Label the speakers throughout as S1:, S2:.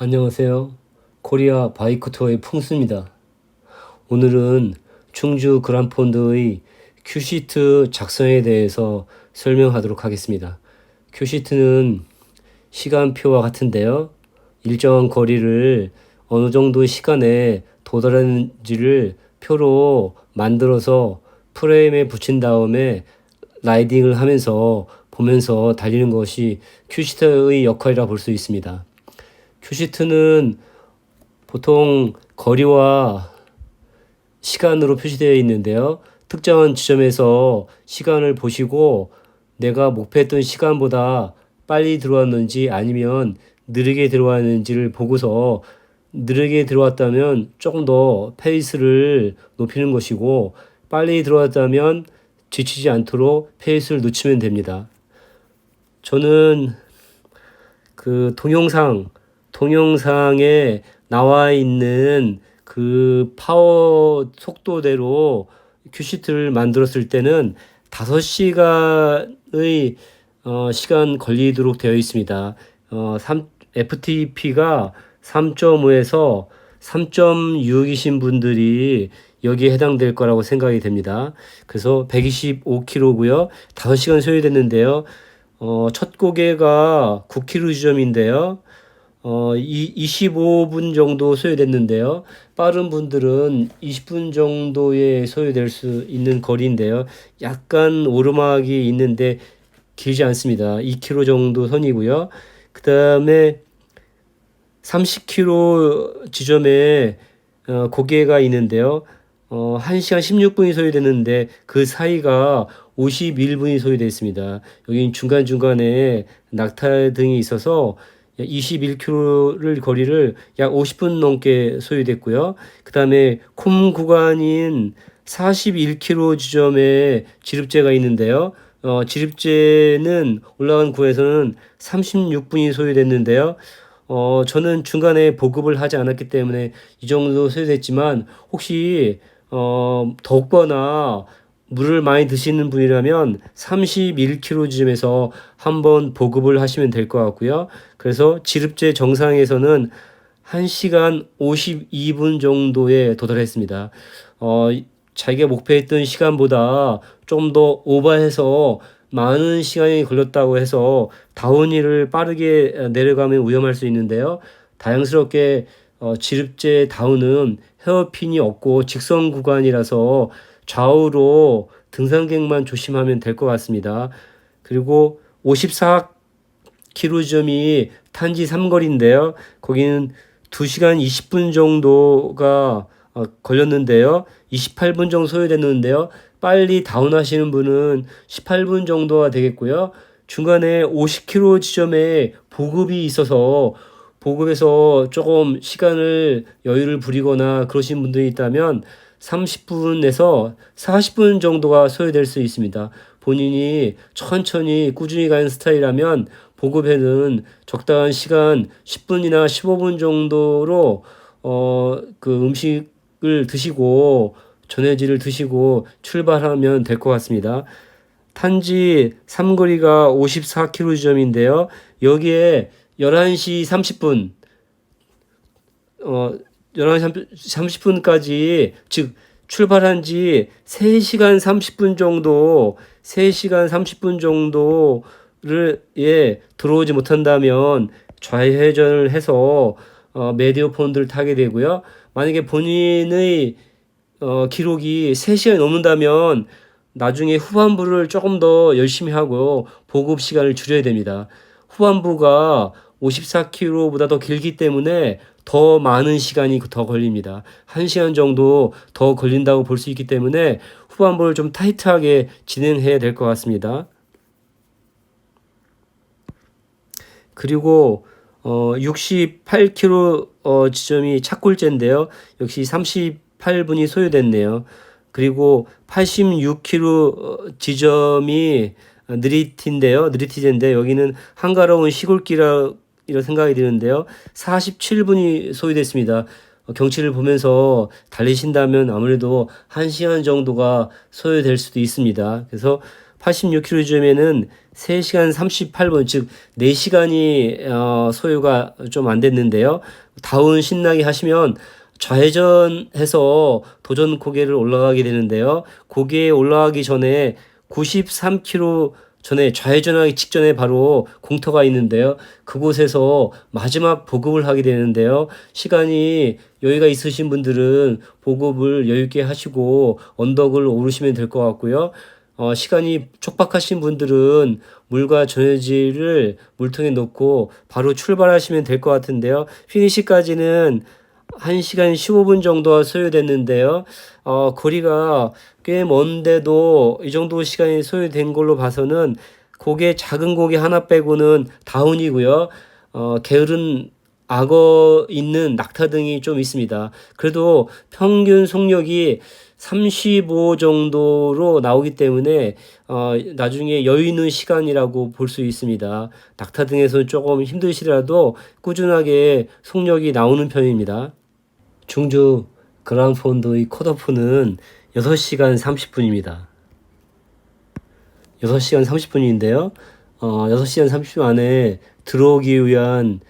S1: 안녕하세요. 코리아 바이크 투어의 풍수입니다. 오늘은 충주 그란폰드의 큐시트 작성에 대해서 설명하도록 하겠습니다. 큐시트는 시간표와 같은데요. 일정한 거리를 어느 정도 시간에 도달하는지를 표로 만들어서 프레임에 붙인 다음에 라이딩을 하면서 보면서 달리는 것이 큐시트의 역할이라 볼 수 있습니다. 큐시트는 보통 거리와 시간으로 표시되어 있는데요. 특정한 지점에서 시간을 보시고 내가 목표했던 시간보다 빨리 들어왔는지 아니면 느리게 들어왔는지를 보고서 느리게 들어왔다면 조금 더 페이스를 높이는 것이고 빨리 들어왔다면 지치지 않도록 페이스를 늦추면 됩니다. 저는 그 동영상에 나와 있는 그 파워 속도대로 큐시트를 만들었을 때는 5시간의 시간 걸리도록 되어 있습니다. FTP가 3.5에서 3.6이신 분들이 여기에 해당될 거라고 생각이 됩니다. 그래서 125km고요. 5시간 소요됐는데요. 첫 고개가 9km 지점인데요. 25분 정도 소요됐는데요. 빠른 분들은 20분 정도에 소요될 수 있는 거리인데요. 약간 오르막이 있는데 길지 않습니다. 2km 정도 선이고요. 그 다음에 30km 지점에 고개가 있는데요. 1시간 16분이 소요됐는데 그 사이가 51분이 소요되어 있습니다. 여기 중간중간에 낙타등이 있어서 21km를 거리를 약 50분 넘게 소요됐고요. 그 다음에 콤 구간인 41km 지점에 지름재가 있는데요. 지름재는 올라간 구에서는 36분이 소요됐는데요. 저는 중간에 보급을 하지 않았기 때문에 이 정도 소요됐지만 혹시 더욱거나 물을 많이 드시는 분이라면 31km 지점에서 한번 보급을 하시면 될 것 같고요. 그래서 지름재 정상에서는 1시간 52분 정도에 도달했습니다. 자기가 목표했던 시간보다 좀 더 오버해서 많은 시간이 걸렸다고 해서 다운힐을 빠르게 내려가면 위험할 수 있는데요. 다행스럽게 지름재 다운은 헤어핀이 없고 직선 구간이라서 좌우로 등산객만 조심하면 될 것 같습니다. 그리고 54km 지점이 탄지 3거리인데요. 거기는 2시간 20분 정도가 걸렸는데요. 28분 정도 소요됐는데요. 빨리 다운하시는 분은 18분 정도가 되겠고요. 중간에 50km 지점에 보급이 있어서 보급에서 조금 시간을 여유를 부리거나 그러신 분들이 있다면 30분에서 40분 정도가 소요될 수 있습니다. 본인이 천천히 꾸준히 가는 스타일이라면 보급에는 적당한 시간 10분이나 15분 정도로 그 음식을 드시고 전해질을 드시고 출발하면 될 것 같습니다. 탄지 3거리가 54km 지점인데요. 여기에 11시 30분 11시 30분까지 즉 출발한 지 3시간 30분 정도 3시간 30분 정도를 들어오지 못한다면 좌회전을 해서 메디어폰들을 타게 되고요. 만약에 본인의 기록이 3시간이 넘는다면 나중에 후반부를 조금 더 열심히 하고 보급 시간을 줄여야 됩니다. 후반부가 54km보다 더 길기 때문에 더 많은 시간이 더 걸립니다. 1시간 정도 더 걸린다고 볼 수 있기 때문에 후반부를 좀 타이트하게 진행해야 될 것 같습니다. 그리고 68km 지점이 착골제인데요. 역시 38분이 소요됐네요. 그리고 86km 지점이 느리티제인데 여기는 한가로운 시골길이라 생각이 드는데요. 47분이 소요됐습니다. 경치를 보면서 달리신다면 아무래도 1시간 정도가 소요될 수도 있습니다. 그래서 86km 지점에는 3시간 38분, 즉 4시간이 소요가 좀 안 됐는데요. 다운 신나게 하시면 좌회전해서 도전 고개를 올라가게 되는데요. 고개에 올라가기 전에 93km 전에 좌회전하기 직전에 바로 공터가 있는데요. 그곳에서 마지막 보급을 하게 되는데요. 시간이 여유가 있으신 분들은 보급을 여유 있게 하시고 언덕을 오르시면 될 것 같고요. 시간이 촉박하신 분들은 물과 전해질을 물통에 넣고 바로 출발하시면 될 것 같은데요. 피니시까지는 1시간 15분 정도가 소요됐는데요. 거리가 꽤 먼데도 이 정도 시간이 소요된 걸로 봐서는 고개, 작은 고개 하나 빼고는 다운이고요. 게으른 악어 있는 낙타 등이 좀 있습니다. 그래도 평균 속력이 35 정도로 나오기 때문에 나중에 여유 있는 시간이라고 볼 수 있습니다. 낙타 등에서는 조금 힘드시더라도 꾸준하게 속력이 나오는 편입니다. 충주 그랑폰드의 컷오프는 6시간 30분입니다. 6시간 30분인데요. 6시간 30분 안에 들어오기 위한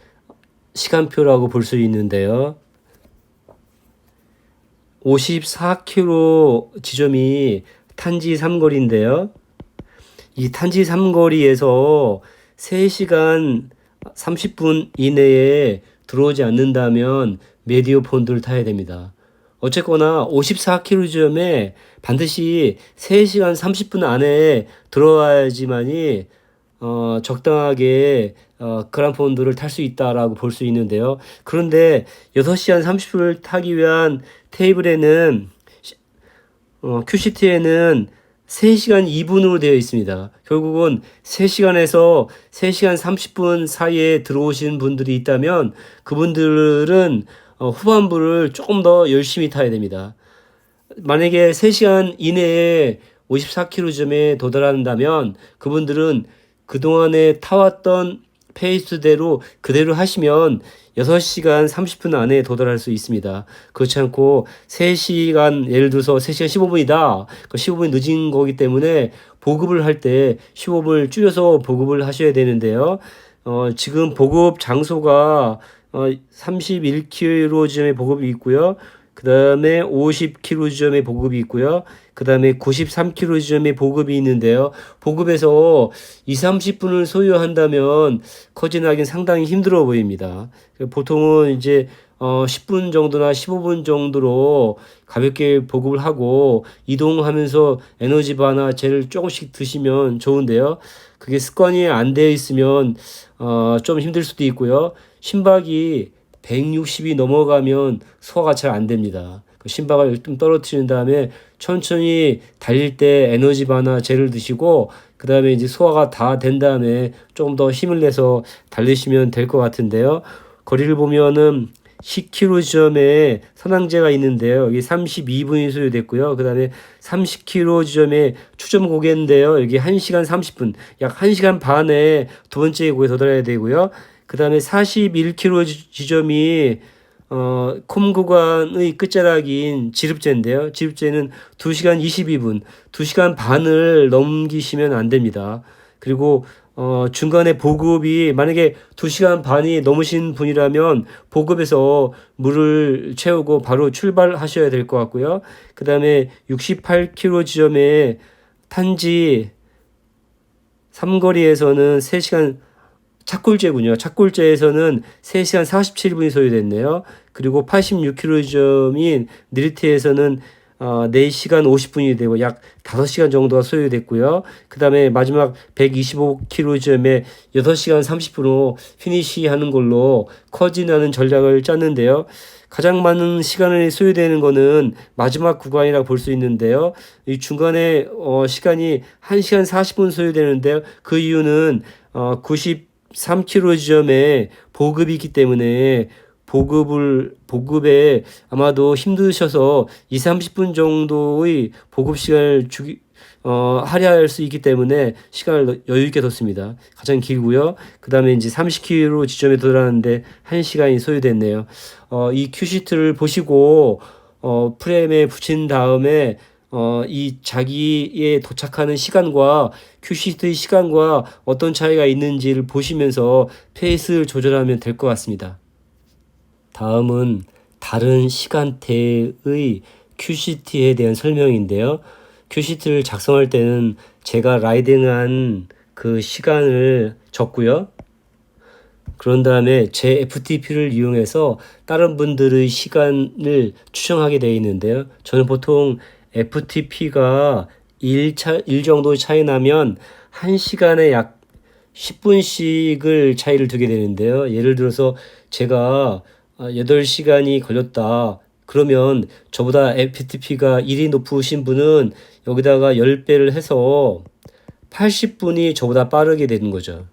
S1: 시간표라고 볼 수 있는데요. 54km 지점이 탄지 3거리인데요. 이 탄지 3거리에서 3시간 30분 이내에 들어오지 않는다면 메디오 폰드를 타야 됩니다. 어쨌거나 54km 지점에 반드시 3시간 30분 안에 들어와야지만이 적당하게 그랑폰드를 탈 수 있다라고 볼 수 있는데요. 그런데 6시간 30분을 타기 위한 테이블에는 큐시트에는 3시간 2분으로 되어 있습니다. 결국은 3시간에서 3시간 30분 사이에 들어오신 분들이 있다면 그분들은 후반부를 조금 더 열심히 타야 됩니다. 만약에 3시간 이내에 54km 점에 도달한다면 그분들은 그동안에 타왔던 페이스대로 그대로 하시면 6시간 30분 안에 도달할 수 있습니다. 그렇지 않고 3시간, 예를 들어서 3시간 15분이다. 그 15분이 늦은 거기 때문에 보급을 할 때 15분을 줄여서 보급을 하셔야 되는데요. 지금 보급 장소가 31km 지점에 보급이 있고요. 그 다음에 50km 지점에 보급이 있고요. 그 다음에 93km 지점에 보급이 있는데요. 보급에서 2, 30분을 소요한다면 커진하기는 상당히 힘들어 보입니다. 보통은 이제 10분 정도나 15분 정도로 가볍게 보급을 하고 이동하면서 에너지바나 젤을 조금씩 드시면 좋은데요. 그게 습관이 안 되어 있으면 좀 힘들 수도 있고요. 심박이 160이 넘어가면 소화가 잘 안 됩니다. 그 심박을 좀 떨어뜨린 다음에 천천히 달릴 때 에너지바나 젤을 드시고 그 다음에 이제 소화가 다 된 다음에 조금 더 힘을 내서 달리시면 될 것 같은데요. 거리를 보면은 10km 지점에 선항제가 있는데요. 여기 32분이 소요됐고요. 그 다음에 30km 지점에 추점 고개인데요. 여기 1시간 30분, 약 1시간 반에 두 번째 고개에 도달해야 되고요. 그 다음에 41km 지점이 콤 구간의 끝자락인 지릅제인데요. 지릅제는 2시간 22분, 2시간 반을 넘기시면 안 됩니다. 그리고 중간에 보급이 만약에 2시간 반이 넘으신 분이라면 보급에서 물을 채우고 바로 출발하셔야 될 것 같고요. 그 다음에 68km 지점에 탄지 삼거리에서는 3시간 착골제군요. 착골제에서는 3시간 47분이 소요됐네요. 그리고 86km 지점인 느리티에서는 4시간 50분이 되고 약 5시간 정도가 소요됐고요. 그 다음에 마지막 125km 지점에 6시간 30분으로 피니시하는 걸로 커진하는 전략을 짰는데요. 가장 많은 시간이 소요되는 거는 마지막 구간이라고 볼 수 있는데요. 이 중간에 시간이 1시간 40분 소요되는데요. 그 이유는 93km 지점에 보급이 있기 때문에 보급에 아마도 힘드셔서 2, 30분 정도의 보급 시간을 할애할 수 있기 때문에 시간을 여유 있게 뒀습니다. 가장 길고요. 그 다음에 이제 30km 지점에 도달하는데 1시간이 소요됐네요. 이 큐시트를 보시고 프레임에 붙인 다음에 이 자기의 도착하는 시간과 큐시트의 시간과 어떤 차이가 있는지를 보시면서 페이스를 조절하면 될 것 같습니다. 다음은 다른 시간대의 큐시트에 대한 설명인데요. 큐시트를 작성할 때는 제가 라이딩한 그 시간을 적고요. 그런 다음에 제 FTP를 이용해서 다른 분들의 시간을 추정하게 되어 있는데요. 저는 보통 FTP가 1 정도 차이 나면 1시간에 약 10분씩을 차이를 두게 되는데요. 예를 들어서 제가 8시간이 걸렸다. 그러면 저보다 FTP가 1이 높으신 분은 여기다가 10배를 해서 80분이 저보다 빠르게 되는 거죠.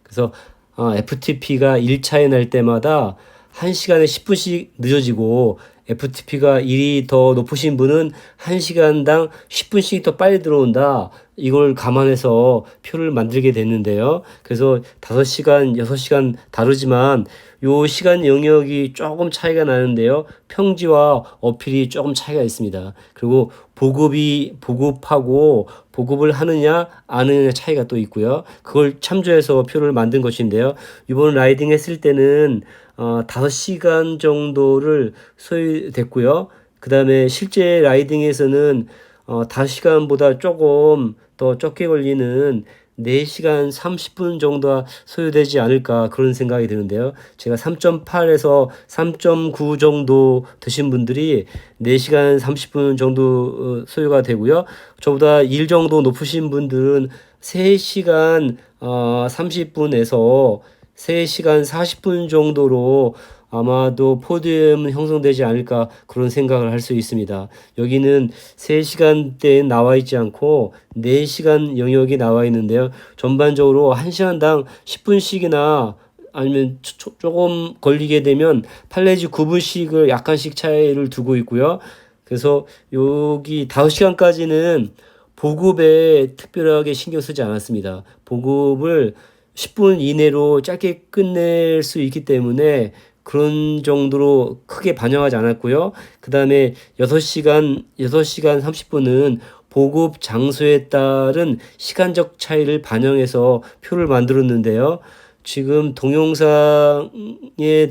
S1: 그래서 FTP가 1차이 날 때마다 1시간에 10분씩 늦어지고 FTP가 1이 더 높으신 분은 1시간당 10분씩 더 빨리 들어온다. 이걸 감안해서 표를 만들게 됐는데요. 그래서 5시간, 6시간 다르지만 요 시간 영역이 조금 차이가 나는데요. 평지와 어필이 조금 차이가 있습니다. 그리고 보급하고 보급을 하느냐 안 하느냐 차이가 또 있고요. 그걸 참조해서 표를 만든 것인데요. 이번 라이딩 했을 때는 5시간 정도를 소요됐고요. 그 다음에 실제 라이딩에서는 5시간보다 조금 더 적게 걸리는 4시간 30분 정도가 소요되지 않을까 그런 생각이 드는데요. 제가 3.8에서 3.9 정도 드신 분들이 4시간 30분 정도 소요가 되고요. 저보다 1 정도 높으신 분들은 3시간 30분에서 3시간 40분 정도로 아마도 포디움 형성되지 않을까 그런 생각을 할 수 있습니다. 여기는 3시간대에 나와 있지 않고 4시간 영역이 나와 있는데요. 전반적으로 1시간당 10분씩이나 아니면 조금 걸리게 되면 8내지 9분씩을 약간씩 차이를 두고 있고요. 그래서 여기 5시간까지는 보급에 특별하게 신경 쓰지 않았습니다. 보급을 10분 이내로 짧게 끝낼 수 있기 때문에 그런 정도로 크게 반영하지 않았고요. 그 다음에 6시간 30분은 보급 장소에 따른 시간적 차이를 반영해서 표를 만들었는데요. 지금 동영상에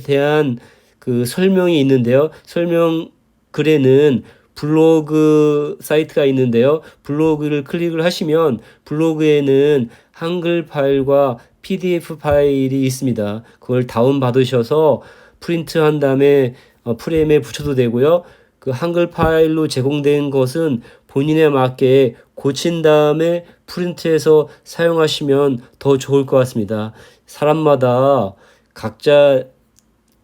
S1: 대한 그 설명이 있는데요. 설명 글에는 블로그 사이트가 있는데요. 블로그를 클릭을 하시면 블로그에는 한글 파일과 PDF 파일이 있습니다. 그걸 다운 받으셔서 프린트한 다음에 프레임에 붙여도 되고요. 그 한글 파일로 제공된 것은 본인에 맞게 고친 다음에 프린트해서 사용하시면 더 좋을 것 같습니다. 사람마다 각자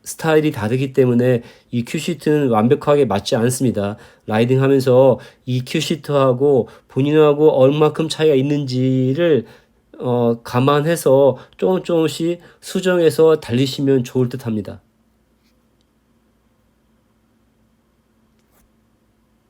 S1: 스타일이 다르기 때문에 이 큐시트는 완벽하게 맞지 않습니다. 라이딩 하면서 이 큐시트하고 본인하고 얼마큼 차이가 있는지를 감안해서 조금씩 수정해서 달리시면 좋을 듯 합니다.